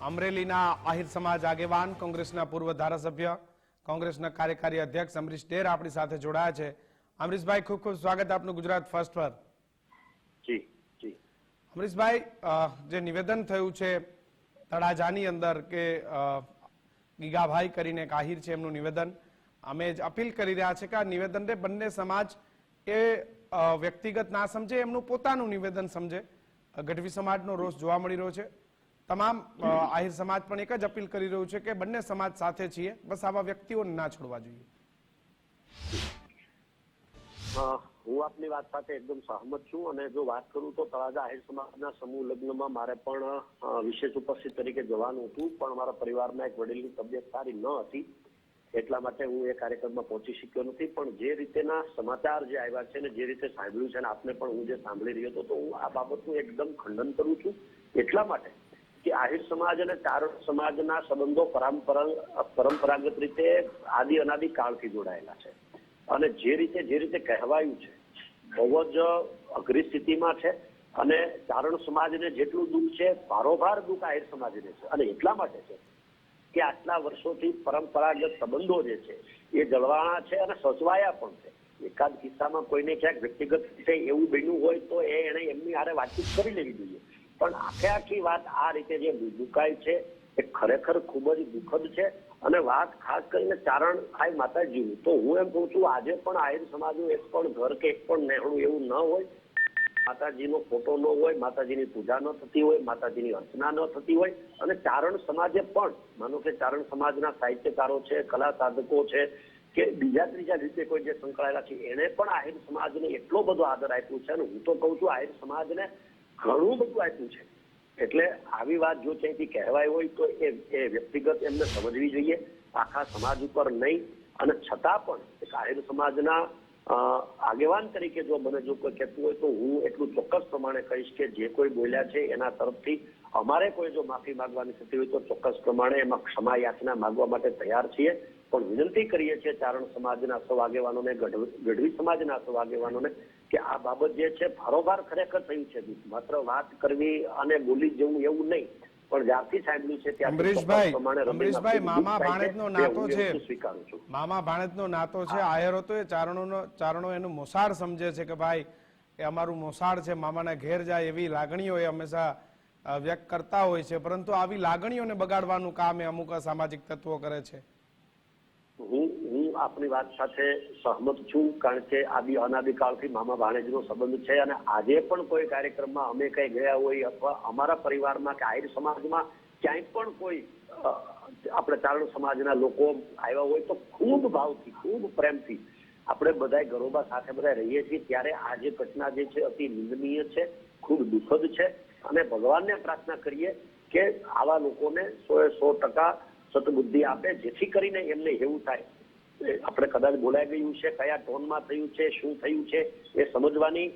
અમરેલીના આહિર સમાજ આગેવાન, કોંગ્રેસના પૂર્વ ધારાસભ્ય, કોંગ્રેસના કાર્યકારી અધ્યક્ષ અમરીશ ડેર આપણી સાથે જોડાયા છે. અમરીશભાઈ, ખૂબ ખૂબ સ્વાગત આપનું ગુજરાત ફર્સ્ટ પર. જી જી અમરીશભાઈ, જે નિવેદન થયું છે તળાજાની અંદર કે ગીગાભાઈ કરીને એક આહિર છે, એમનું નિવેદન, અમે જ અપીલ કરી રહ્યા છે કે આ નિવેદનને બંને સમાજ એ વ્યક્તિગત ના સમજે, એમનું પોતાનું નિવેદન સમજે. ગઢવી સમાજનો રોષ જોવા મળી રહ્યો છે. તમામ આહિર સમાજ પણ એક જ અપીલ કરી રહ્યું છે કે બંને સમાજ સાથે છીએ, બસ આવા વ્યક્તિઓને ના છોડવા જોઈએ. હું આપની વાત સાથે એકદમ સહમત છું. અને જો વાત કરું તો તળાજા આહિર સમાજના સમૂહ લગ્નમાં મારે પણ વિશેષ ઉપસ્થિત તરીકે જવાનું હતું, પણ મારા પરિવારમાં એક વડીલની તબિયત સારી ન હતી, એટલા માટે હું એ કાર્યક્રમમાં પહોંચી શક્યો નથી. પણ જે રીતેના સમાચાર જે આવ્યા છે ને જે રીતે સાંભળ્યું છે ને આપને પણ હું જે સાંભળી રહ્યો હતો, તો હું આ બાબતનું એકદમ ખંડન કરું છું. એટલા માટે કે આહિર સમાજ અને ચારણ સમાજના સંબંધો પરંપરાગત રીતે આદિ અનાદિ કાળથી જોડાયેલા છે. અને જે રીતે કહેવાયું છે બહુ જ અઘરી સ્થિતિમાં છે. અને ચારણ સમાજને જેટલું દુઃખ છે, ભારોભાર દુઃખ આહિર સમાજને છે. અને એટલા માટે છે કે આટલા વર્ષોથી પરંપરાગત સંબંધો જે છે એ જળવાણા છે અને સચવાયા પણ છે. એકાદ કિસ્સામાં કોઈને ક્યાંક વ્યક્તિગત રીતે એવું બન્યું હોય તો એને એમની હારે વાતચીત કરી લેવી જોઈએ. પણ આખી વાત આ રીતે જે મુકાય છે એ ખરેખર ખૂબ જ દુઃખદ છે. અને વાત ખાસ કરીને ચારણ આઈ માતાજીની, તો હું એમ કહું છું આજે પણ આહિર સમાજનું એક પણ ઘર કે એક પણ નેહણું એવું ન હોય, માતાજીનો ફોટો ન હોય, માતાજીની પૂજા ન થતી હોય, માતાજીની અર્ચના ન થતી હોય. અને ચારણ સમાજે પણ, માનો કે ચારણ સમાજના સાહિત્યકારો છે, કલા સાધકો છે કે બીજા ત્રીજા રીતે કોઈ જે સંકળાયેલા છે, એને પણ આહિર સમાજને એટલો બધો આદર આપ્યો છે. અને હું તો કહું છું આહિર સમાજને ઘણું બધું આપ્યું છે. એટલે આવી વાત જો ત્યાંથી કહેવાય હોય તો એ વ્યક્તિગત એમને સમજવી જોઈએ, આખા સમાજ ઉપર નહીં. અને છતાં પણ એક આહિર સમાજના આગેવાન તરીકે જો મને જો કોઈ કહેતું હોય તો હું એટલું ચોક્કસ પ્રમાણે કહીશ કે જે કોઈ બોલ્યા છે એના તરફથી અમારે કોઈ જો માફી માંગવાની થતી હોય તો ચોક્કસ પ્રમાણે એમાં ક્ષમા યાચના માંગવા માટે તૈયાર છીએ. પણ વિનંતી કરીએ છીએ ચારણ સમાજના સૌ આગેવાનોને, ગઢવી સમાજના સૌ આગેવાનોને કે આ બાબત જે છે ભારોભાર ખરેખર થયું છે. માત્ર વાત કરવી અને બોલી જવું એવું નહીં, પણ જ્યારથી સાંભળ્યું છે ત્યારથી અમરીશભાઈ, મામા ભાણેજનો નાતો છે, સ્વીકારું છું. મામા ભાણેજનો નાતો છે. આયરો તો એ ચારણો એનું મોસાળ સમજે છે કે ભાઈ એ અમારું મોસાળ છે, મામાના ઘેર જાય એવી લાગણીઓ એ હંમેશા વ્યક્ત કરતા હોય છે. પરંતુ આવી લાગણીઓને બગાડવાનું કામ એ અમુક સામાજિક તત્વો કરે છે. હું આપની વાત સાથે સહમત છું, કારણ કે આદિ અનાદિકાળથી મામા ભાણેજનો સંબંધ છે. અને આજે પણ કોઈ કાર્યક્રમમાં અમે કઈ ગયા હોય અથવા અમારા પરિવારમાં કે આહિર સમાજમાં ક્યાંય પણ કોઈ આપણે ચારણ સમાજના લોકો આવ્યા હોય તો ખૂબ ભાવથી, ખૂબ પ્રેમથી આપણે બધા ઘરોબા સાથે બધા રહીએ છીએ. ત્યારે આ જે ઘટના જે છે અતિ નિંદનીય છે, ખૂબ દુઃખદ છે. અને ભગવાનને પ્રાર્થના કરીએ કે આવા લોકોને 100% સદબુદ્ધિ આપે, જેથી કરીને એમને એવું થાય. આપણે કદાચ બોલાઈ ગયું છે, કયા ટોનમાં થયું છે, શું થયું છે એ સમજવાની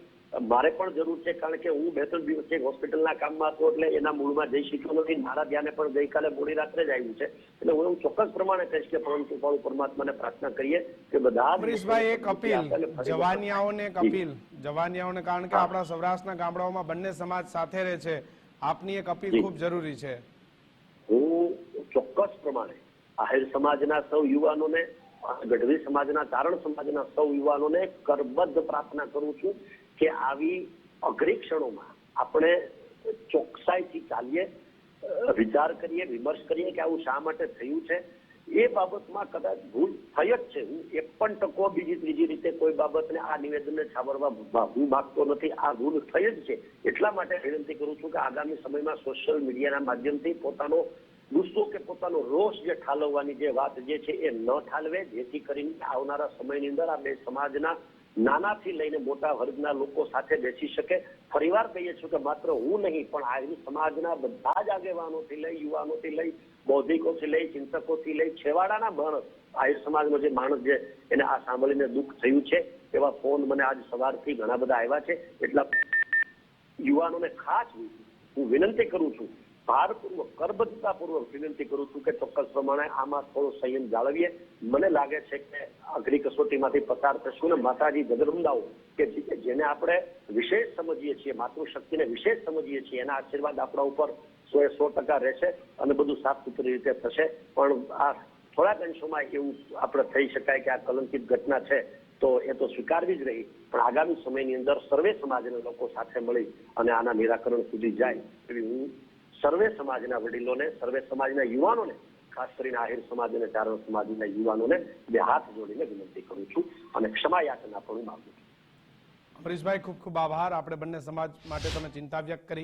મારે પણ જરૂર છે. કારણ કે હું 2-3 દિવસથી હોસ્પિટલના કામમાં હતો એટલે એના મૂળમાં જઈ શક્યો નથી. મારા ધ્યાને પણ ગઈકાલે મોડી રાત્રે જ આવ્યું છે. એટલે હું ચોક્કસ પ્રમાણે કહીશ કે પરંતુ પરમાત્માને પ્રાર્થના કરીએ કે બધા અમરીશભાઈ, એક અપીલ જવાનિયાઓને, એક અપીલ જવાનિયાઓને, કારણ કે આપણા સૌરાષ્ટ્રના ગામડાઓમાં બંને સમાજ સાથે રહે છે, આપની એક અપીલ ખૂબ જરૂરી છે. હું ચોક્કસ પ્રમાણે આહિર સમાજના સૌ યુવાનોને, ગઢવી સમાજના, ચારણ સમાજના સૌ યુવાનોને કરબદ્ધ પ્રાર્થના કરું છું કે આવી અઘરી ક્ષણોમાં આપણે ચોકસાઈથી ચાલીએ, વિચાર કરીએ, વિમર્શ કરીએ કે આવું શા માટે થયું છે. એ બાબતમાં કદાચ ભૂલ થઈ જ છે. હું 1% બીજી ત્રીજી રીતે કોઈ બાબતને આ નિવેદનને છાવરવા હું માગતો નથી. આ ભૂલ થઈ જ છે. એટલા માટે વિનંતી કરું છું કે આગામી સમયમાં સોશિયલ મીડિયાના માધ્યમથી પોતાનો ગુસ્સો કે પોતાનો રોષ જે ઠાલવવાની જે વાત જે છે એ ન ઠાલવે, જેથી કરીને આવનારા સમયની અંદર આ બે સમાજના નાનાથી લઈને મોટા વર્ગના લોકો સાથે બેસી શકે. ફરીવાર કહીએ છું કે માત્ર હું નહીં પણ આહિર સમાજના બધા જ આગેવાનોથી લઈ, યુવાનોથી લઈ, બૌદ્ધિકોથી લઈ, ચિંતકોથી લઈ, છેવાડાના માણસ, આહિર સમાજનો જે માણસ છે એને આ સાંભળીને દુઃખ થયું છે એવા ફોન મને આજ સવારથી ઘણા બધા આવ્યા છે. એટલા યુવાનોને ખાસ હું વિનંતી કરું છું, ભારપૂર્વક, કરબદ્ધતાપૂર્વક વિનંતી કરું છું કે ચોક્કસ પ્રમાણે આમાં થોડો સંયમ જાળવીએ. મને લાગે છે કે અઘરી કસોટીમાંથી પસાર થશું ને માતાજી જગદંબાઓ કે જેને આપણે વિશેષ સમજીએ છીએ, માતૃશક્તિને વિશેષ સમજીએ છીએ, એના આશીર્વાદ આપણા ઉપર 100% રહેશે અને બધું સાફ સુથરી રીતે થશે. પણ આ થોડાક અંશોમાં એવું આપણે થઈ શકાય કે આ કલંકિત ઘટના છે તો એ તો સ્વીકારવી જ રહી, પણ આગામી સમયની અંદર સર્વે સમાજના લોકો સાથે મળી અને આના નિરાકરણ સુધી જાય એવી હું સર્વે સમાજના વડીલોને, સર્વે સમાજના યુવાનોને, ખાસ કરીને આહિર સમાજ અને ચારણ સમાજના યુવાનોને બે હાથ જોડીને વિનંતી કરું છું અને ક્ષમા યાચના પણ માંગુ છું. અમરીશભાઈ, ખૂબ ખૂબ આભાર. આપણે બંને સમાજ માટે તમે ચિંતા વ્યક્ત કરી.